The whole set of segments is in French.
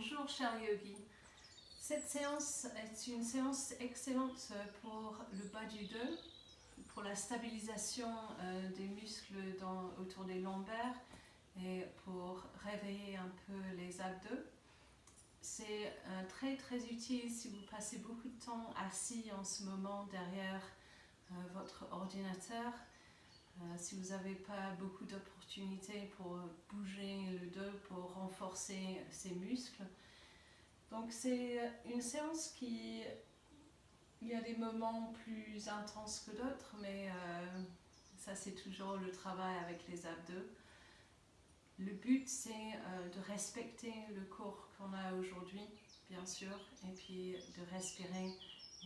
Bonjour chers yogis. Cette séance est une séance excellente pour le bas du dos, pour la stabilisation des muscles autour des lombaires et pour réveiller un peu les abdos. C'est très utile si vous passez beaucoup de temps assis en ce moment derrière votre ordinateur. Si vous n'avez pas beaucoup d'opportunités pour bouger le dos, pour renforcer ses muscles. Donc c'est une séance il y a des moments plus intenses que d'autres, mais ça c'est toujours le travail avec les abdos. Le but c'est de respecter le corps qu'on a aujourd'hui, bien sûr, et puis de respirer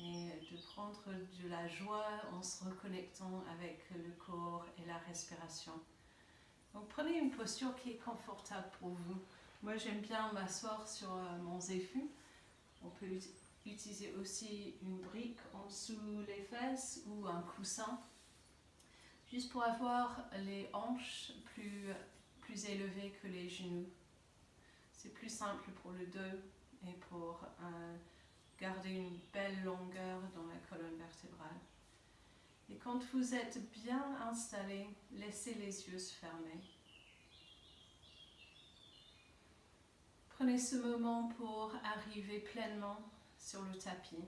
et de prendre de la joie en se reconnectant avec le corps et la respiration. Donc prenez une posture qui est confortable pour vous. Moi j'aime bien m'asseoir sur mon zéfu. On peut utiliser aussi une brique en dessous les fesses ou un coussin, juste pour avoir les hanches plus élevées que les genoux. C'est plus simple pour le dos et pour garder une belle longueur dans la colonne vertébrale. Et quand vous êtes bien installé, laissez les yeux se fermer. Prenez ce moment pour arriver pleinement sur le tapis.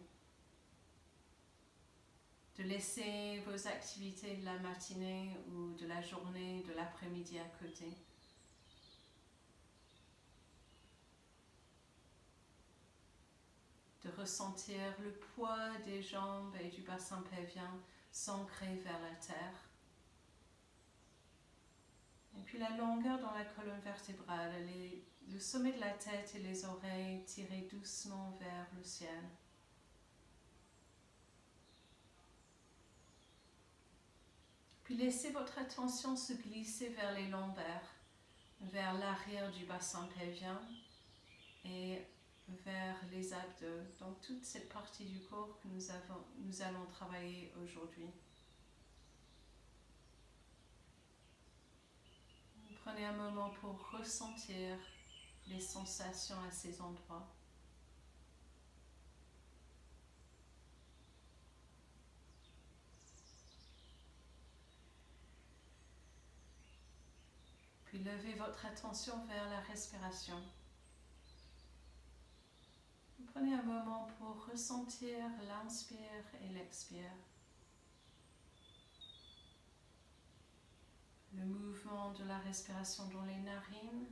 De laisser vos activités de la matinée ou de la journée, de l'après-midi à côté. De ressentir le poids des jambes et du bassin pelvien s'ancrer vers la terre. Et puis la longueur dans la colonne vertébrale, le sommet de la tête et les oreilles tirés doucement vers le ciel. Puis laissez votre attention se glisser vers les lombaires, vers l'arrière du bassin pelvien et vers les abdos, donc toute cette partie du corps que nous allons travailler aujourd'hui. Prenez un moment pour ressentir les sensations à ces endroits. Puis levez votre attention vers la respiration. Prenez un moment pour ressentir l'inspire et l'expire. Le mouvement de la respiration dans les narines,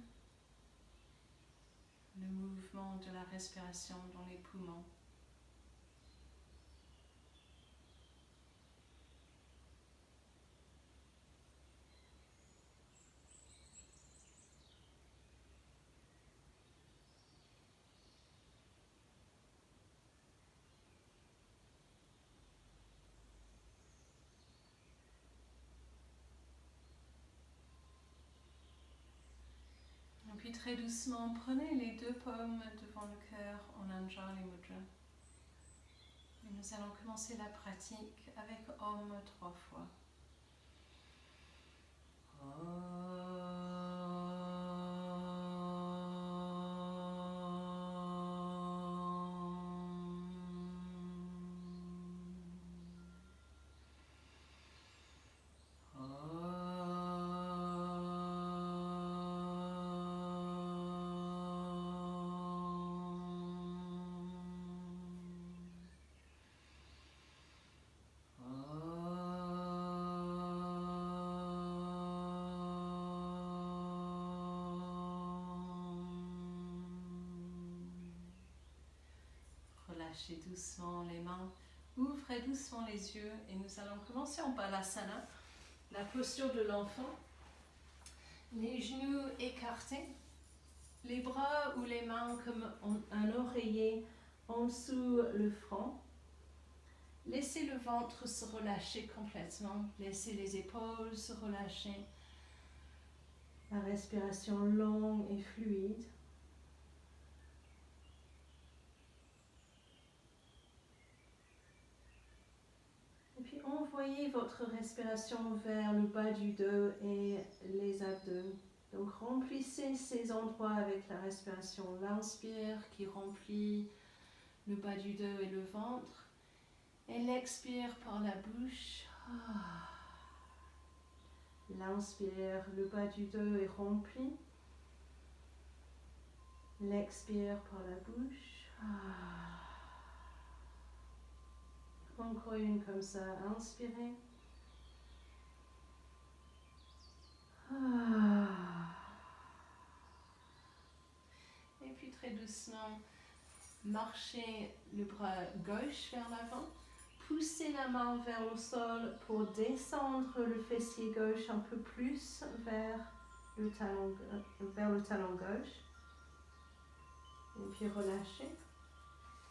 le mouvement de la respiration dans les poumons. Puis très doucement, prenez les deux paumes devant le cœur en Anjali Mudra. Et nous allons commencer la pratique avec Om 3 fois. Relâchez doucement les mains, ouvrez doucement les yeux et nous allons commencer en Balasana, la posture de l'enfant. Les genoux écartés, les bras ou les mains comme un oreiller en dessous le front. Laissez le ventre se relâcher complètement, laissez les épaules se relâcher. La respiration longue et fluide. Et puis envoyez votre respiration vers le bas du dos et les abdos. Donc remplissez remplissez ces endroits avec la respiration. L'inspire qui remplit le bas du dos et le ventre. Et l'expire par la bouche. L'inspire, le bas du dos est rempli. L'expire par la bouche. Encore une comme ça, inspirez. Et puis très doucement, marchez le bras gauche vers l'avant. Poussez la main vers le sol pour descendre le fessier gauche un peu plus vers le talon gauche. Et puis relâchez.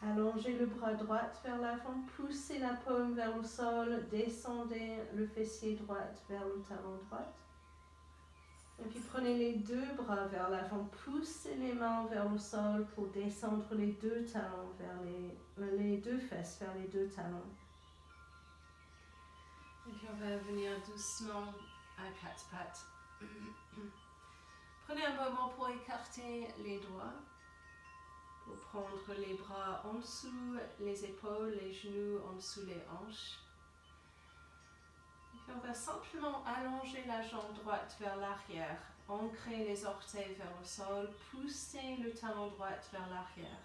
Allongez le bras droit vers l'avant. Poussez la paume vers le sol. Descendez le fessier droit vers le talon droit. Et puis prenez les deux bras vers l'avant. Poussez les mains vers le sol pour descendre les deux talons vers les deux fesses vers les deux talons. Et puis on va venir doucement à quatre pattes. Prenez un moment pour écarter les doigts, pour prendre les bras en dessous les épaules, les genoux en dessous les hanches. Et puis on va simplement allonger la jambe droite vers l'arrière, ancrer les orteils vers le sol, pousser le talon droit vers l'arrière.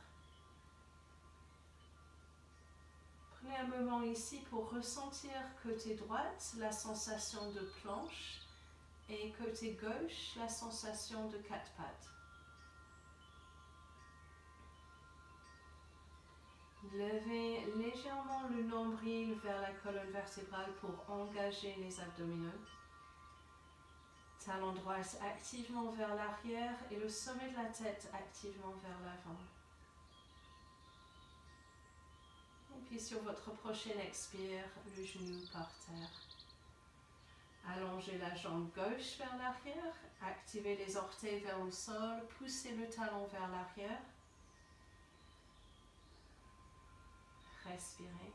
Prenez un moment ici pour ressentir côté droite la sensation de planche et côté gauche la sensation de quatre pattes. Levez légèrement le nombril vers la colonne vertébrale pour engager les abdominaux. Talon droit activement vers l'arrière et le sommet de la tête activement vers l'avant. Et puis sur votre prochaine expire, le genou par terre. Allongez la jambe gauche vers l'arrière, activez les orteils vers le sol, poussez le talon vers l'arrière. Respirez.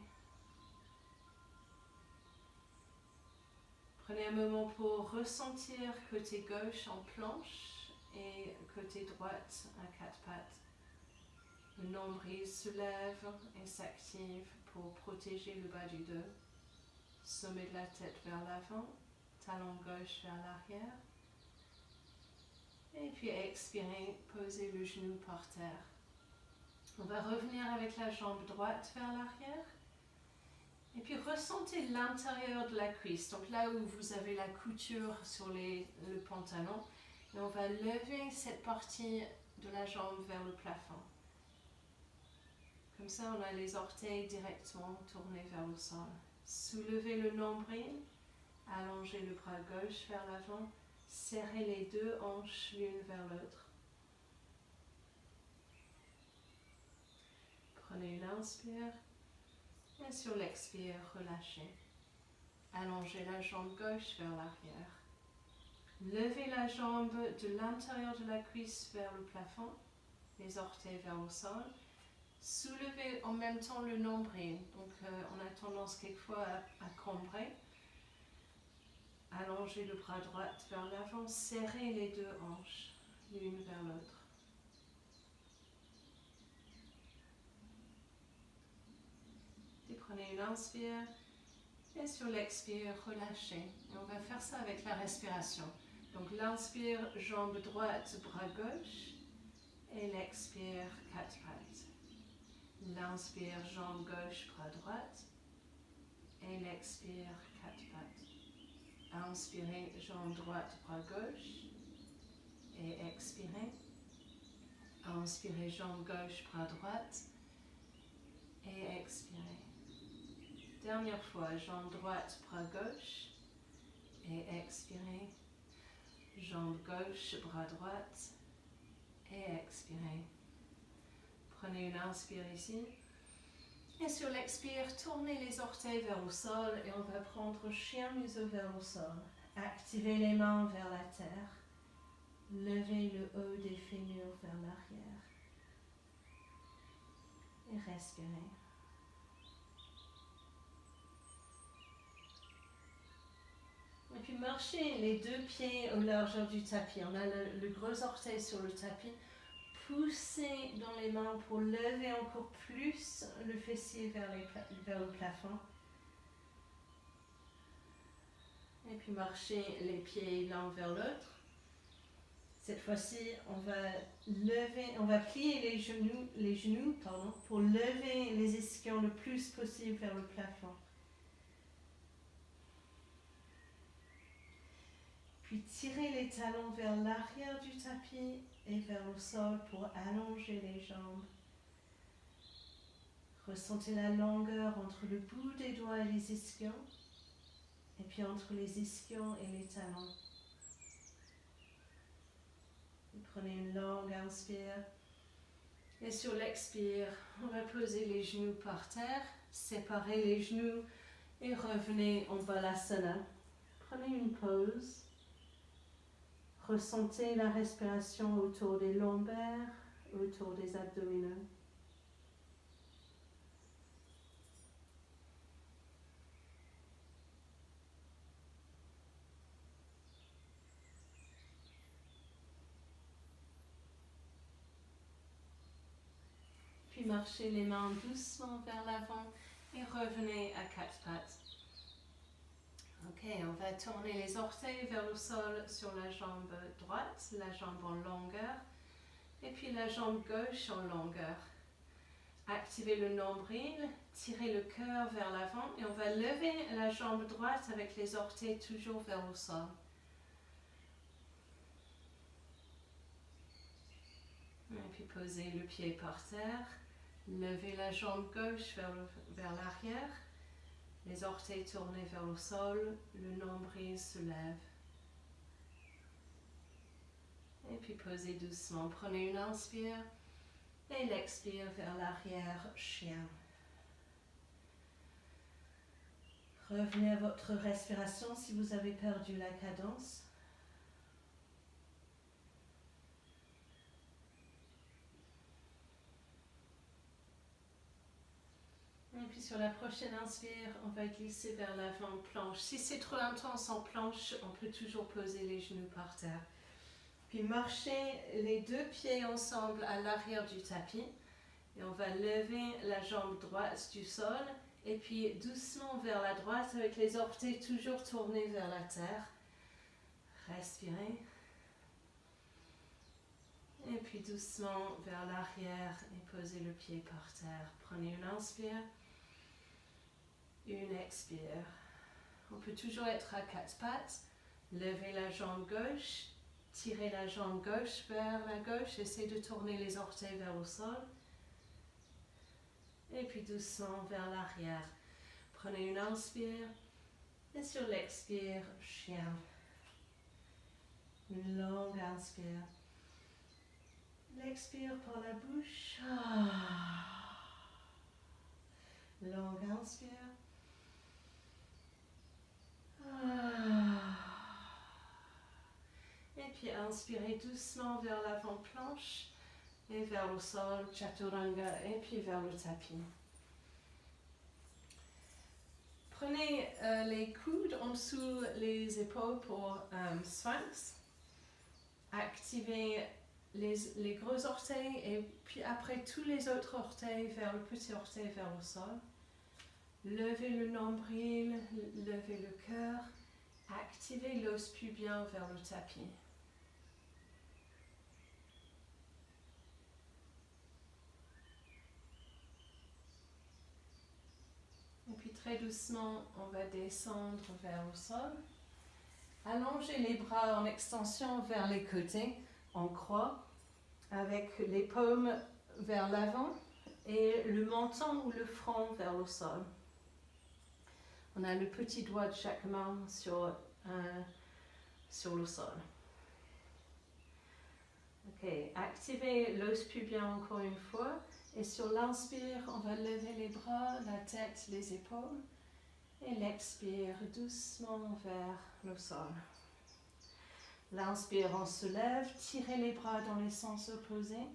Prenez un moment pour ressentir côté gauche en planche et côté droite à quatre pattes. Le nombril se lève et s'active pour protéger le bas du dos. Sommet de la tête vers l'avant, talon gauche vers l'arrière. Et puis expirez, posez le genou par terre. On va revenir avec la jambe droite vers l'arrière. Et puis ressentez l'intérieur de la cuisse, donc là où vous avez la couture sur le pantalon. Et on va lever cette partie de la jambe vers le plafond. Comme ça, on a les orteils directement tournés vers le sol. Soulevez le nombril, allongez le bras gauche vers l'avant, serrez les deux hanches l'une vers l'autre. Prenez une inspire et sur l'expire, relâchez. Allongez la jambe gauche vers l'arrière. Levez la jambe de l'intérieur de la cuisse vers le plafond, les orteils vers le sol. Soulevez en même temps le nombril, donc on a tendance quelquefois à cambrer. Allongez le bras droit vers l'avant, serrez les deux hanches l'une vers l'autre. Et prenez une inspire et sur l'expire, relâchez. Et on va faire ça avec la respiration. Donc l'inspire, jambe droite, bras gauche et l'expire, quatre pattes. L'inspire, jambe gauche, bras droite et l'expire, quatre pattes. Inspirez, jambe droite, bras gauche et expirez. Inspirez, jambe gauche, bras droite et expirez. Dernière fois, jambe droite, bras gauche et expirez. Jambe gauche, bras droite et expirez. Prenez une inspire ici. Et sur l'expire, tournez les orteils vers le sol et on va prendre chien museau vers le sol. Activez les mains vers la terre. Levez le haut des fémurs vers l'arrière. Et respirez. Et puis marchez les deux pieds au largeur du tapis. On a le gros orteil sur le tapis. Poussez dans les mains pour lever encore plus le fessier vers le plafond. Et puis marchez les pieds l'un vers l'autre. Cette fois-ci, on va plier les genoux pour lever les ischions le plus possible vers le plafond. Puis tirez les talons vers l'arrière du tapis et vers le sol pour allonger les jambes. Ressentez la longueur entre le bout des doigts et les ischions, et puis entre les ischions et les talons. Et prenez une longue inspire. Et sur l'expire, on va poser les genoux par terre, séparez les genoux et revenez en Balasana. Prenez une pause. Ressentez la respiration autour des lombaires, autour des abdominaux. Puis marchez les mains doucement vers l'avant et revenez à quatre pattes. Ok, on va tourner les orteils vers le sol sur la jambe droite, la jambe en longueur, et puis la jambe gauche en longueur. Activez le nombril, tirez le cœur vers l'avant et on va lever la jambe droite avec les orteils toujours vers le sol. Et puis posez le pied par terre, levez la jambe gauche vers l'arrière. Les orteils tournés vers le sol, le nombril se lève. Et puis posez doucement. Prenez une inspire et l'expire vers l'arrière, chien. Revenez à votre respiration si vous avez perdu la cadence. Et puis sur la prochaine inspire, on va glisser vers l'avant, planche. Si c'est trop intense en planche, on peut toujours poser les genoux par terre. Puis marchez les deux pieds ensemble à l'arrière du tapis. Et on va lever la jambe droite du sol. Et puis doucement vers la droite avec les orteils toujours tournés vers la terre. Respirez. Et puis doucement vers l'arrière et posez le pied par terre. Prenez une inspire. Une expire. On peut toujours être à quatre pattes. Levez la jambe gauche. Tirez la jambe gauche vers la gauche. Essayez de tourner les orteils vers le sol. Et puis doucement vers l'arrière. Prenez une inspire. Et sur l'expire, chien. Une longue inspire. L'expire par la bouche. Longue inspire. Et puis inspirez doucement vers l'avant-planche et vers le sol, chaturanga, et puis vers le tapis. Prenez les coudes en dessous les épaules pour sphinx. Activez les gros orteils et puis après tous les autres orteils vers le petit orteil vers le sol. Levez le nombril, levez le cœur. Activez l'os pubien vers le tapis. Et puis très doucement, on va descendre vers le sol. Allongez les bras en extension vers les côtés, en croix, avec les paumes vers l'avant et le menton ou le front vers le sol. On a le petit doigt de chaque main sur le sol. Ok, activez l'os pubien encore une fois. Et sur l'inspire, on va lever les bras, la tête, les épaules. Et l'expire doucement vers le sol. L'inspire, on se lève, tirez les bras dans les sens opposés.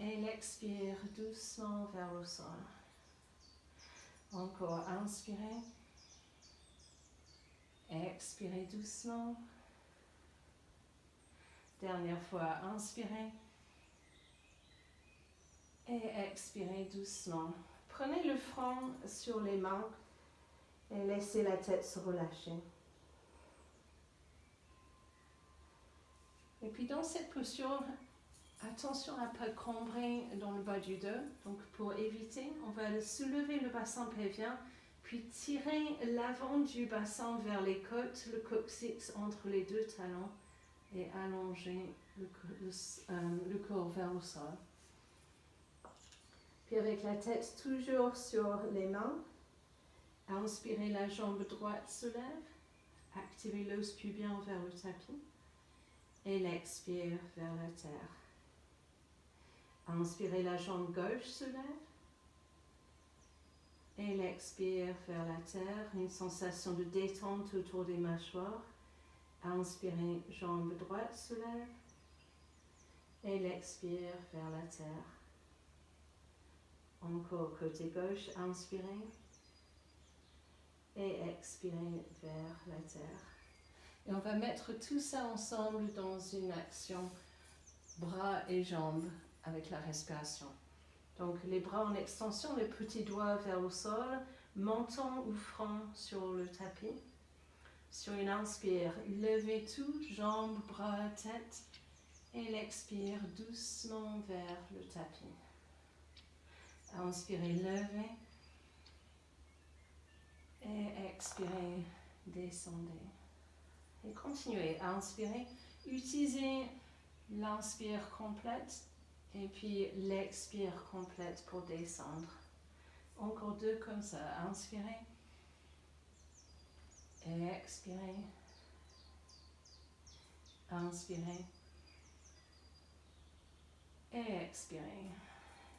Et l'expire doucement vers le sol. Encore inspirez. Expirez doucement. Dernière fois, inspirez. Et expirez doucement. Prenez le front sur les mains et laissez la tête se relâcher. Et puis dans cette posture, attention à ne pas cambrer dans le bas du dos. Donc pour éviter, on va soulever le bassin pelvien, puis tirer l'avant du bassin vers les côtes, le coccyx entre les deux talons et allonger le corps vers le sol. Puis avec la tête toujours sur les mains, inspirez, la jambe droite se lève, activez l'os pubien vers le tapis et l'expire vers la terre. Inspirez, la jambe gauche se lève et l'expire vers la terre, une sensation de détente autour des mâchoires. Inspirez, jambe droite se lève et l'expire vers la terre. Encore côté gauche, inspirez et expirez vers la terre. Et on va mettre tout ça ensemble dans une action bras et jambes avec la respiration. Donc les bras en extension, les petits doigts vers le sol, menton ou front sur le tapis. Sur une inspire, levez tout, jambes, bras, tête, et l'expire doucement vers le tapis. Inspirez, levez, et expirez, descendez. Et continuez à inspirer, utilisez l'inspire complète et puis l'expire complète pour descendre. Encore deux comme ça, inspirez et expirez. Inspirez et expirez.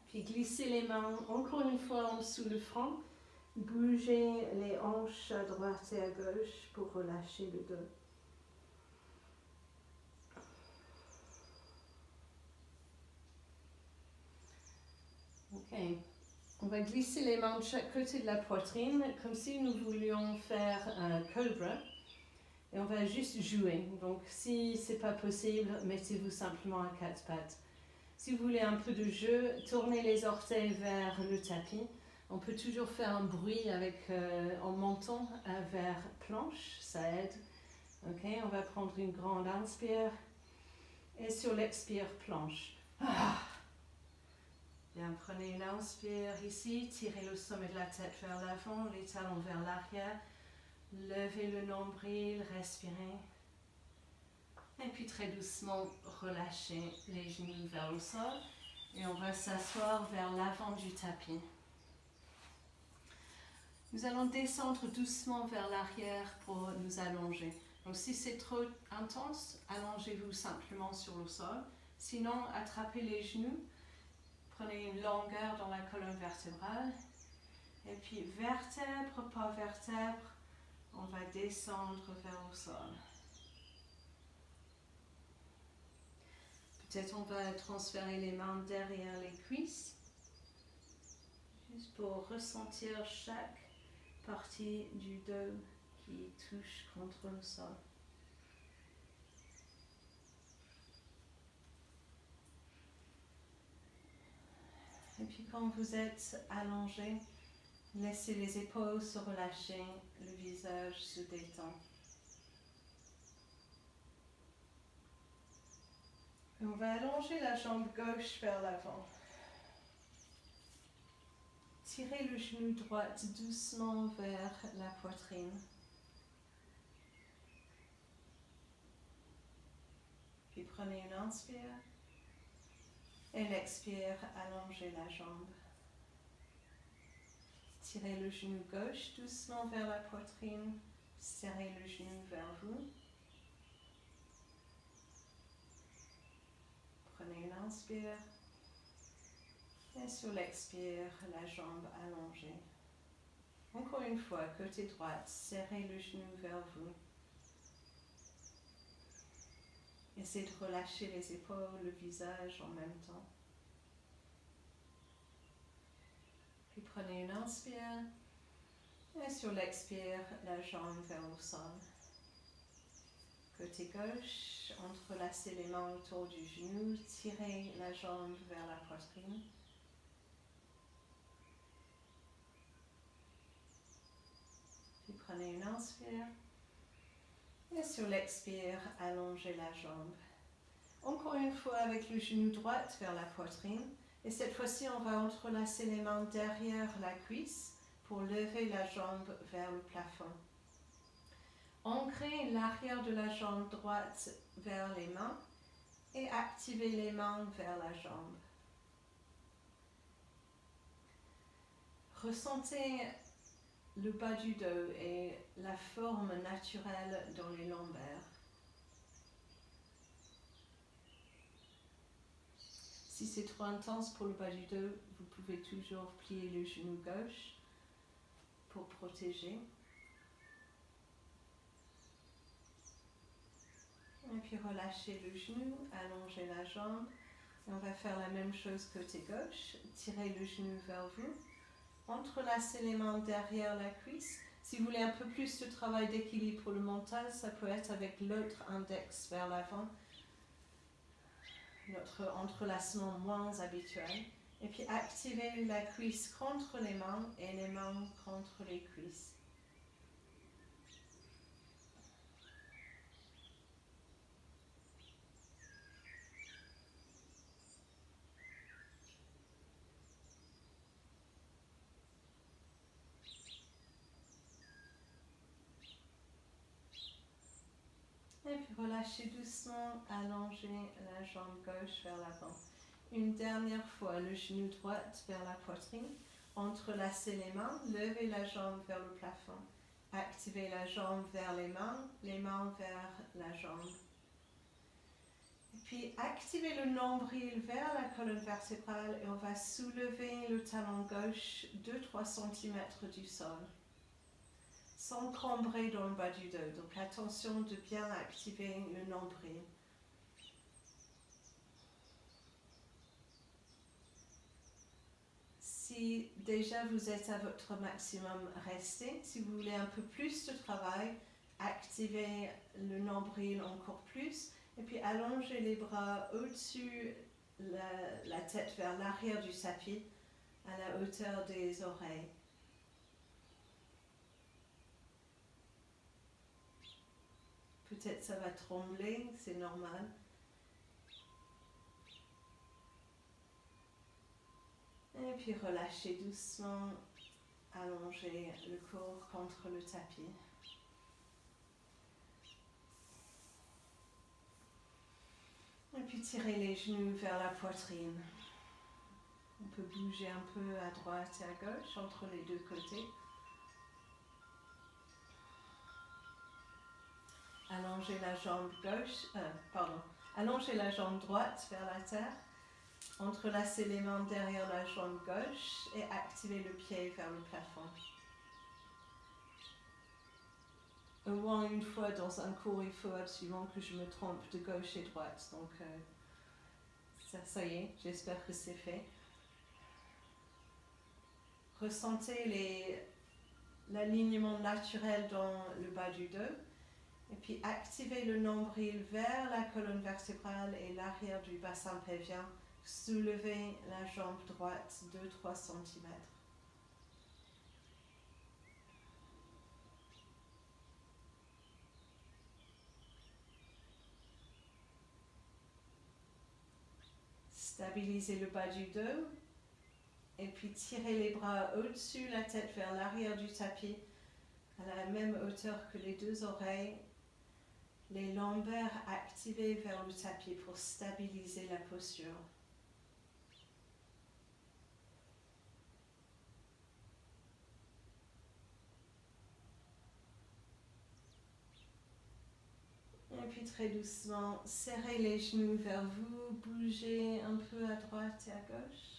Puis glissez les mains encore une fois en dessous le front. Bougez les hanches à droite et à gauche pour relâcher le dos. Ok. On va glisser les mains de chaque côté de la poitrine comme si nous voulions faire un cobra. Et on va juste jouer. Donc si ce n'est pas possible, mettez-vous simplement à quatre pattes. Si vous voulez un peu de jeu, tournez les orteils vers le tapis. On peut toujours faire un bruit en montant vers planche, ça aide. Ok, on va prendre une grande inspire et sur l'expire, planche. Bien, prenez une inspire ici, tirez le sommet de la tête vers l'avant, les talons vers l'arrière. Levez le nombril, respirez. Et puis très doucement, relâchez les genoux vers le sol. Et on va s'asseoir vers l'avant du tapis. Nous allons descendre doucement vers l'arrière pour nous allonger. Donc si c'est trop intense, allongez-vous simplement sur le sol. Sinon, attrapez les genoux. Prenez une longueur dans la colonne vertébrale. Et puis vertèbre par vertèbre, on va descendre vers le sol. Peut-être on va transférer les mains derrière les cuisses, juste pour ressentir chaque partie du dos qui touche contre le sol. Et puis quand vous êtes allongé, laissez les épaules se relâcher, le visage se détend. Et on va allonger la jambe gauche vers l'avant. Tirez le genou droit doucement vers la poitrine. Puis prenez une inspire et l'expire, allongez la jambe. Tirez le genou gauche doucement vers la poitrine, serrez le genou vers vous. Prenez une inspire et sur l'expire, la jambe allongée. Encore une fois, côté droit, serrez le genou vers vous. Essayez de relâcher les épaules, le visage en même temps. Puis prenez une inspire et sur l'expire, la jambe vers le sol. Côté gauche, entrelacez les mains autour du genou, tirez la jambe vers la poitrine. Puis prenez une inspire. Et sur l'expire, allongez la jambe. Encore une fois avec le genou droit vers la poitrine. Et cette fois-ci, on va entrelacer les mains derrière la cuisse pour lever la jambe vers le plafond. Ancrez l'arrière de la jambe droite vers les mains et activez les mains vers la jambe. Ressentez le bas du dos et la forme naturelle dans les lombaires. Si c'est trop intense pour le bas du dos, vous pouvez toujours plier le genou gauche pour protéger. Et puis relâchez le genou, allongez la jambe. Et on va faire la même chose côté gauche. Tirez le genou vers vous. Entrelacez les mains derrière la cuisse. Si vous voulez un peu plus de travail d'équilibre pour le mental, ça peut être avec l'autre index vers l'avant. Notre entrelacement moins habituel. Et puis activez la cuisse contre les mains et les mains contre les cuisses. Et puis relâchez doucement, allongez la jambe gauche vers l'avant. Une dernière fois, le genou droit vers la poitrine. Entrelacez les mains, levez la jambe vers le plafond. Activez la jambe vers les mains vers la jambe. Et puis activez le nombril vers la colonne vertébrale et on va soulever le talon gauche 2-3 cm du sol. Sans cambrer dans le bas du dos. Donc attention de bien activer le nombril. Si déjà vous êtes à votre maximum, restez. Si vous voulez un peu plus de travail, activez le nombril encore plus. Et puis allongez les bras au-dessus, la tête vers l'arrière du tapis, à la hauteur des oreilles. Peut-être ça va trembler, c'est normal. Et puis relâchez doucement, allongez le corps contre le tapis. Et puis tirez les genoux vers la poitrine. On peut bouger un peu à droite et à gauche, entre les deux côtés. Allongez la jambe allongez la jambe droite vers la terre. Entrelacez les mains derrière la jambe gauche et activez le pied vers le plafond. Au moins une fois dans un cours, il faut absolument que je me trompe de gauche et droite. Donc, ça y est, j'espère que c'est fait. Ressentez l'alignement naturel dans le bas du dos. Et puis activez le nombril vers la colonne vertébrale et l'arrière du bassin pelvien. Soulevez la jambe droite 2-3 cm. Stabilisez le bas du dos. Et puis tirez les bras au-dessus, la tête vers l'arrière du tapis, à la même hauteur que les deux oreilles. Les lombaires activés vers le tapis pour stabiliser la posture. Et puis très doucement, serrez les genoux vers vous, bougez un peu à droite et à gauche.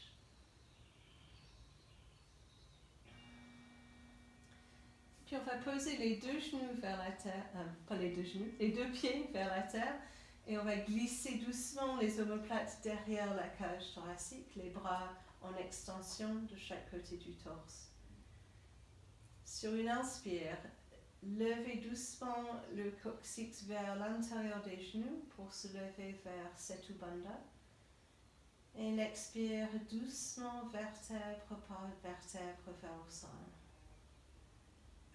Puis on va poser les deux genoux vers la terre, pas les deux genoux, les deux pieds vers la terre. Et on va glisser doucement les omoplates derrière la cage thoracique, les bras en extension de chaque côté du torse. Sur une inspire, levez doucement le coccyx vers l'intérieur des genoux pour se lever vers Setu Bandha. Et l'expire doucement, vertèbre par vertèbre vers le sol.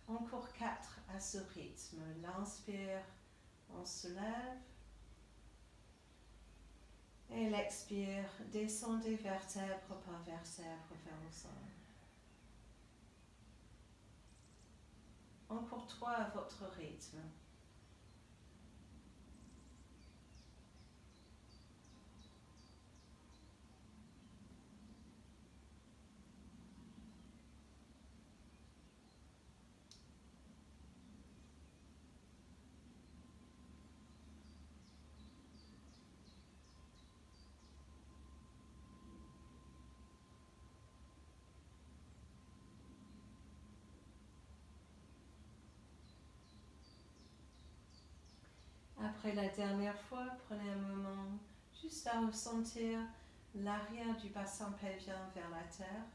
Encore 4 à ce rythme. L'inspire, on se lève. Et l'expire, descendez vertèbre par vertèbre vers le sol. Encore 3 à votre rythme. Après la dernière fois, prenez un moment juste à ressentir l'arrière du bassin pelvien vers la terre,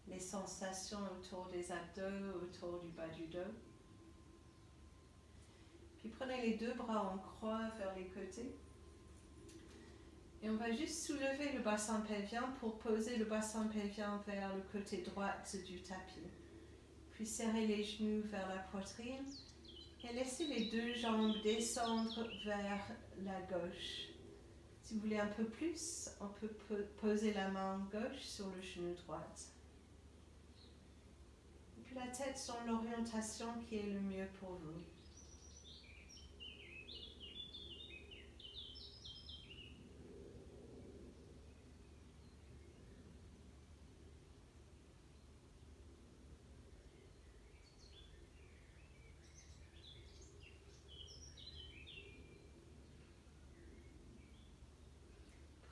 les sensations autour des abdos, autour du bas du dos. Puis prenez les 2 bras en croix vers les côtés. Et on va juste soulever le bassin pelvien pour poser le bassin pelvien vers le côté droit du tapis. Puis serrez les genoux vers la poitrine. Et laissez les 2 jambes descendre vers la gauche. Si vous voulez un peu plus, on peut poser la main gauche sur le genou droit. Et puis la tête dans l'orientation qui est le mieux pour vous.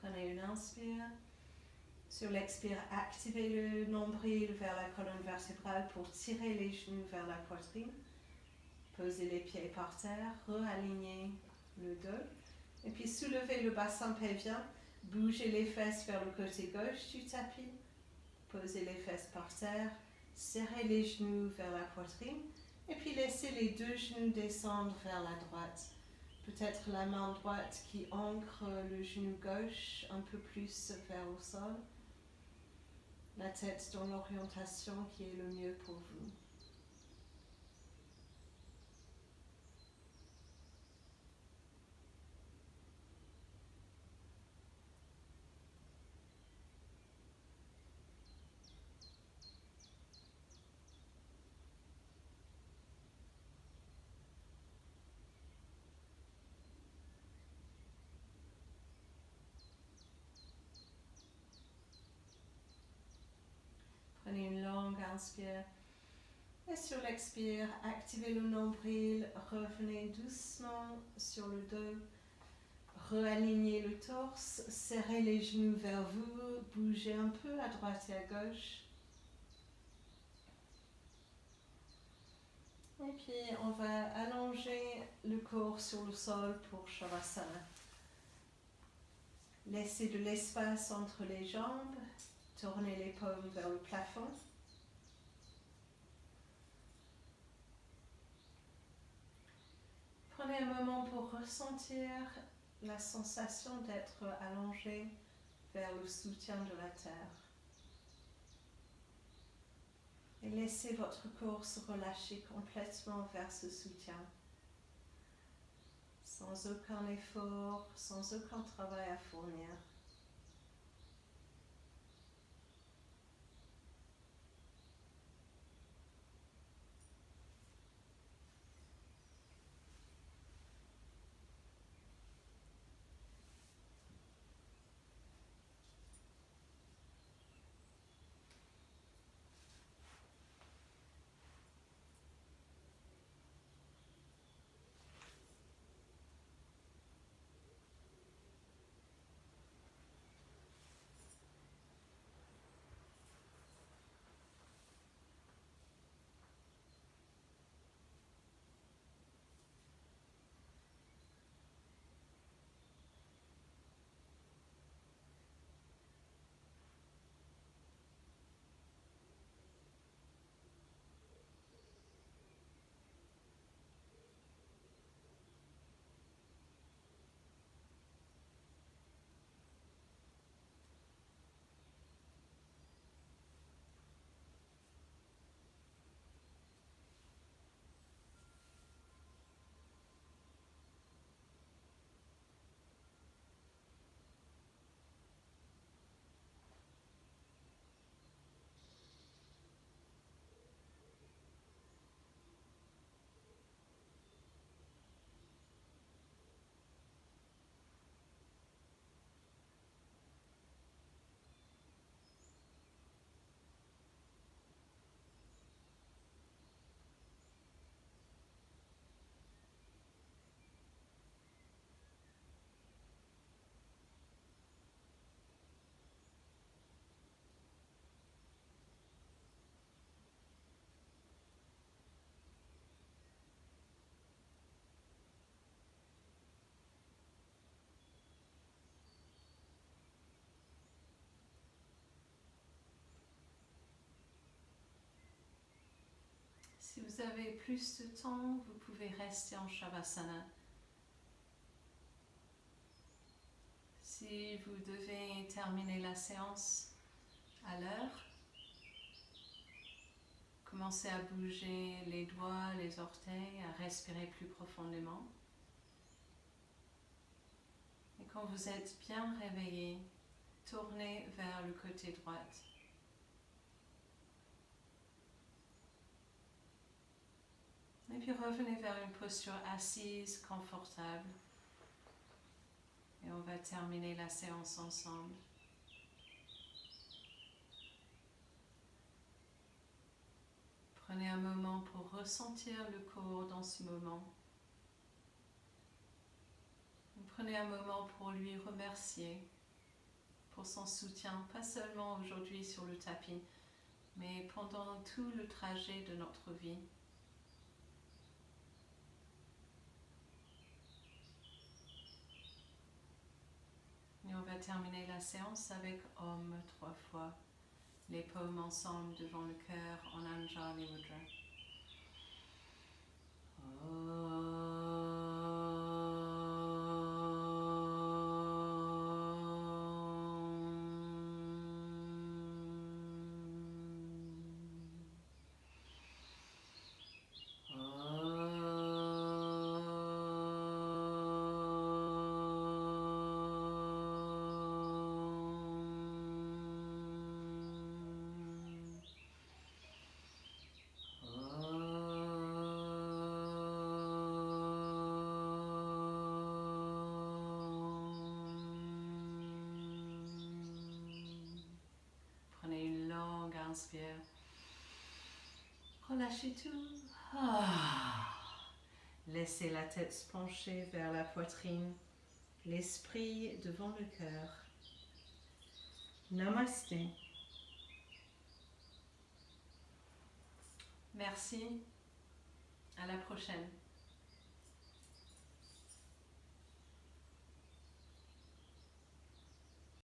Prenez une inspire. Sur l'expire, activez le nombril vers la colonne vertébrale pour tirer les genoux vers la poitrine. Posez les pieds par terre, réalignez le dos. Et puis soulevez le bassin pelvien, bougez les fesses vers le côté gauche du tapis. Posez les fesses par terre, serrez les genoux vers la poitrine. Et puis laissez les 2 genoux descendre vers la droite. Peut-être la main droite qui ancre le genou gauche un peu plus vers le sol. La tête dans l'orientation qui est le mieux pour vous. Prenez une longue inspire. Et sur l'expire, activez le nombril, revenez doucement sur le dos, réalignez le torse, serrez les genoux vers vous, bougez un peu à droite et à gauche. Et puis on va allonger le corps sur le sol pour Shavasana. Laissez de l'espace entre les jambes, tournez les paumes vers le plafond. Prenez un moment pour ressentir la sensation d'être allongé vers le soutien de la terre. Et laissez votre corps se relâcher complètement vers ce soutien. Sans aucun effort, sans aucun travail à fournir. Si vous avez plus de temps, vous pouvez rester en Shavasana. Si vous devez terminer la séance à l'heure, commencez à bouger les doigts, les orteils, à respirer plus profondément. Et quand vous êtes bien réveillé, tournez vers le côté droit. Et puis revenez vers une posture assise, confortable. Et on va terminer la séance ensemble. Prenez un moment pour ressentir le corps dans ce moment. Prenez un moment pour lui remercier pour son soutien, pas seulement aujourd'hui sur le tapis, mais pendant tout le trajet de notre vie. Et on va terminer la séance avec Om 3 fois. Les paumes ensemble devant le cœur en Anjali Mudra. Prenez une longue inspire. Relâchez tout. Laissez la tête se pencher vers la poitrine, l'esprit devant le cœur. Namasté. Merci. À la prochaine.